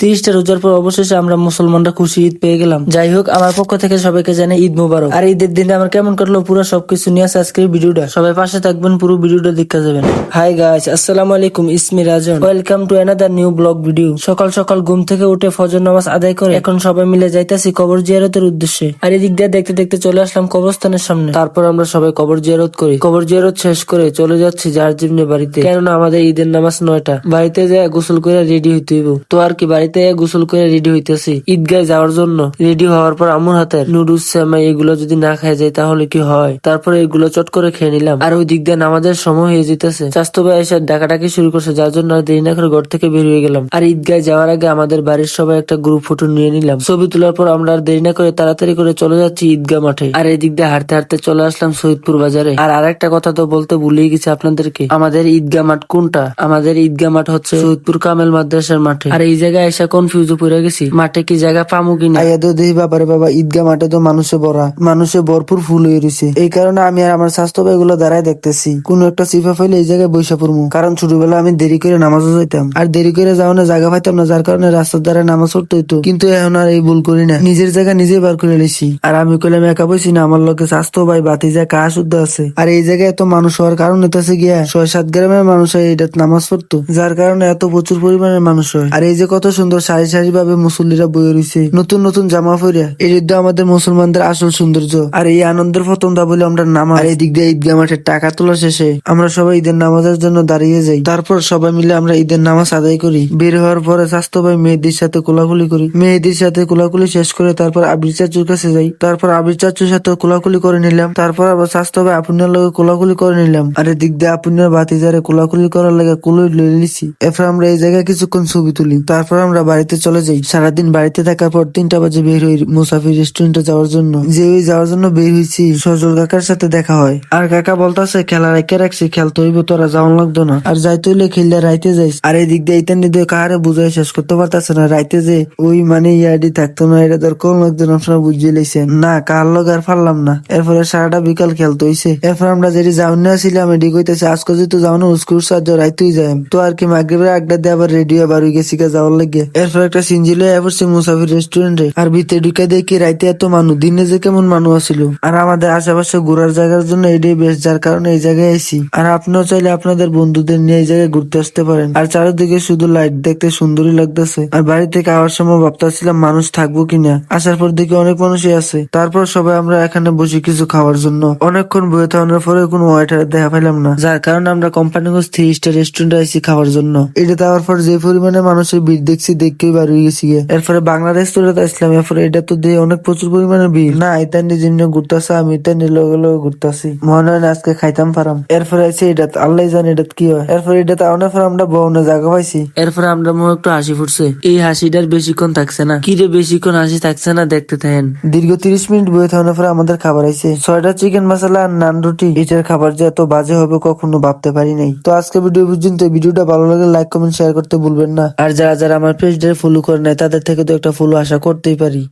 30টা রোজার পর অবশেষে আমরা মুসলমানরা খুশি ঈদ পেয়ে গেলাম। যাই হোক, আমার পক্ষ থেকে সবাইকে জানাই ঈদ মুবারক। আর ঈদের দিনে আমার কেমন কাটলো পুরো সবকিছু নিয়ে আছে আজকের ভিডিওটা। সবাই পাশে থাকবেন, পুরো ভিডিওটা দেখতে যাবেন। হাই গাইস, আসসালামু আলাইকুম, ইসমি Rajan. Welcome to another new vlog video. সকাল সকাল ঘুম থেকে উঠে ফজর নামাজ আদায় করে এখন সবাই মিলে যাইতাছি কবর জিয়ারতের উদ্দেশ্যে। আর এদিক দিয়ে দেখতে দেখতে চলে আসলাম কবরস্থানের সামনে। তারপর আমরা সবাই কবর জিয়ারত করি। কবর জিয়ারত শেষ করে চলে যাচ্ছি যার যেমনি বাড়িতে, কেননা আমাদের ঈদের নামাজ 9টা। বাড়িতে যায় গোসল করে রেডি হইতে হইব। তো আর কি, বাড়িতে গোসল করে রেডি হইতেছি ঈদগায় যাওয়ার জন্য। রেডি হওয়ার পর আম্মুর হাতের নুডলস সেমাই এগুলো যদি না খাই যায় তাহলে কি হয়। তারপরে এগুলো চট করে খেয়ে নিলাম। আর ওই দিক দিয়ে নামাজের সময় হয়ে যেতেছে। স্বাস্থ্য ভাই এসে ডাকাডাকি শুরু করছে, যার জন্য আর দেরি না করে ঘর থেকে বের হয়ে গেলাম। আর ঈদগায় যাওয়ার আগে আমাদের বাড়ির সবাই একটা গ্রুপ ফটো নিয়ে নিলাম। ছবি তোলার পর আমরা আর দেরি না করে তাড়াতাড়ি করে চলে যাচ্ছি ঈদগাহ মাঠে। আর এই দিক দিয়ে হাঁটতে হাঁটতে চলে আসলাম সৈয়দপুর বাজারে। আর আরেকটা কথা তো বলতে ভুলেই গেছি আপনাদেরকে, আমাদের ঈদগাহ মাঠ কোনটা। আমাদের ঈদগাহ মাঠ হচ্ছে সৈয়দপুর কামেল মাদ্রাসার মাঠে। আর এই জায়গায় এসে কনফিউজ পড়ে গেছি, মাঠে কি জায়গা পামু কিনা। আইয়া তো দেখি বাবারে বাবা, ঈদগাহ মাঠে তো মানুষে ভরা, মানুষে ভরপুর ফুল হয়ে রয়েছে। এই কারণে আমি আর আমার স্বাস্থ্য ভাই গুলো দাঁড়ায় দেখতেছি কোন একটা সিফা ফাইলে এই জায়গায় বৈশা পড়বো। কারণ ছোটবেলা আমি দেরি করে নামাজও যাইতাম, আর দেরি করে যাওয়ানো জায়গা পাইতাম না, যার কারণে রাস্তার দ্বারা নামাজ পড়তে হইতো। কিন্তু এখন আর এই ভুল করি না, নিজের জায়গা নিজে বার করে নিছি। আর আমি কইলাম একা বসি না, আমার লোকে স্বাস্থ্য ভাই বাতি যায় কাজ শুদ্ধ আছে। আর এই জায়গায় এত মানুষ হওয়ার কারণ হইতেছে গিয়া 6-7 গ্রামের মানুষ এটা নামাজ পড়তো, যার কারণে এত প্রচুর পরিমাণের মানুষ হয়। আর এই যে কত সুন্দর সারি সারি ভাবে মুসল্লিরা বয়ে রয়েছে নতুন নতুন জামা পরে, এই যুদ্ধ আমাদের মুসলমানদের আসল সৌন্দর্য। আর এই আনন্দের প্রথম দা বলে আমরা নামাজ। আর এই দিক দিয়ে ঈদগাহ মাঠের টাকা তোলা শেষে আমরা সবাই ঈদের নামাজের জন্য দাঁড়িয়ে যাই। তারপর সবাই মিলে আমরা ঈদের নামাজ আদায় করি। বের হওয়ার পরে স্বাস্থ্য ভাই মেয়েদের সাথে কোলাকুলি করি, মেয়েদের সাথে কোলাকুলি শেষ করে তারপর আবির চাচুর কাছে যাই। তারপর আবির চাচুর সাথে কোলাকুলি করে নিলাম। তারপর আবার স্বাস্থ্য ভাই আপুনের লগে কোলাকুলি করে নিলাম। আর এদিক দিয়ে আপুনের বাতিজারে কোলাকুলি করার লাগে কুলোই লয়ে নিছি। এরপর আমরা এই জায়গায় কিছুক্ষণ ছবি তুলি। তারপর আমরা বাড়িতে চলে যাই। সারাদিন বাড়িতে থাকার পর 3টা বাজে বের হই মুসাফির রেস্টুরেন্টে যাওয়ার জন্য। যে ওই যাওয়ার জন্য বের হইছি, সজল কাকার সাথে দেখা হয়। আর কাকা বলতাছে খেলা রেখে রাখছি, খেলতে হইব, তোরা যাওয়ান লাগতো না। আর যাইতে হইলে খেললে রাইতে যাইস। আর এই দিক দিয়ে ইতান দিয়ে কাহারে বুঝাই শেষ করতে পারতাছে না, রাইতে যে ওই মানে ইয়াডি থাকতো না, এটা তোর কোন একজন আপনারা বুঝিয়ে লাইছেন না, কার লগ আর পারলাম না। এরপরে সারাটা বিকাল খেলতে হইছে। এরপর আমরা যেটি যাওয়ান আসছিলাম এটি কইতেছে আজকে যেহেতু যাওয়ানো উস্কুর সাহায্য রাইতেই যাই। তো আর কি মাগরিবের আড্ডা দিয়ে আবার রেডি আবার হয়ে গেছি যাওয়ার লাগে। এরপর একটা সিঞ্জিলে এসে মুসাফির রেস্টুরেন্টে। আর ভিতরে ঢুকে দেখি রাইতে এত মানুষ, দিনে যে কেমন মানুষ আসিল। আর আমাদের আশেপাশে ঘোরার জায়গার জন্য এটাই বেশ, যার কারণে এই জায়গায় আইসি। আর আপনিও চাইলে আপনাদের বন্ধুদের নিয়ে এই জায়গায় ঘুরতে আসতে পারেন। আর চারিদিকে শুধু লাইট দেখতে সুন্দরই লাগতেছে। আর বাড়ি থেকে আসার সময় ভাবতেছিলাম মানুষ থাকবো কিনা, আসার পর দেখি অনেক মানুষই আছে। তারপর সবাই আমরা এখানে বসি কিছু খাওয়ার জন্য। অনেকক্ষণ বয়ে থাকানোর পরে কোনো ওয়েটার দেখা পেলাম না, যার কারণে আমরা কোম্পানিগঞ্জ 3 স্টার রেস্টুরেন্টে আইসি খাওয়ার জন্য। এটা দেওয়ার পর যে পরিমাণে মানুষের ভিড় দেখছি, দেখতেই বার হয়ে গেছি। এরপরে বাংলা রেস্টুরেন্টে আসলাম। এরপরে এটা তো দিয়ে অনেক প্রচুর পরিমাণে ভিড় না, এটা নিয়ে যেমনি ঘুরতেছে আমি এটা নিয়ে লগে লগে ঘুরতেছি, মনে হয় না আজকে খাইতাম পারাম। এরপরে আছে এটা আল্লাহ জানে এটা কি হয়। এরপরে এটা অনেক পর আমরা বউনে জায়গা পাইছি। এরপরে আমরা মুখ একটু হাসি ফুটছে, এই হাসিটার বেশিক্ষণ থাকছে না। কি রে, বেশিক্ষণ হাসি থাকছে না, দেখতে থাকেন। দীর্ঘ 30 মিনিট বয়ে থাকানোর পরে আমাদের খাবার আইছে 6টা চিকেন মশলা আর নান রুটি। এটার খাবার যে এত বাজে হবে কখনো ভাবতে পারি নাই। তো আজকে ভিডিও পর্যন্ত। ভিডিওটা ভালো লাগলে লাইক কমেন্ট শেয়ার করতে ভুলবেন না। আর যারা যারা আমার পেজটা ফলো করে নাই তাদের থেকে তো একটা ফলো আশা করতেই পারি।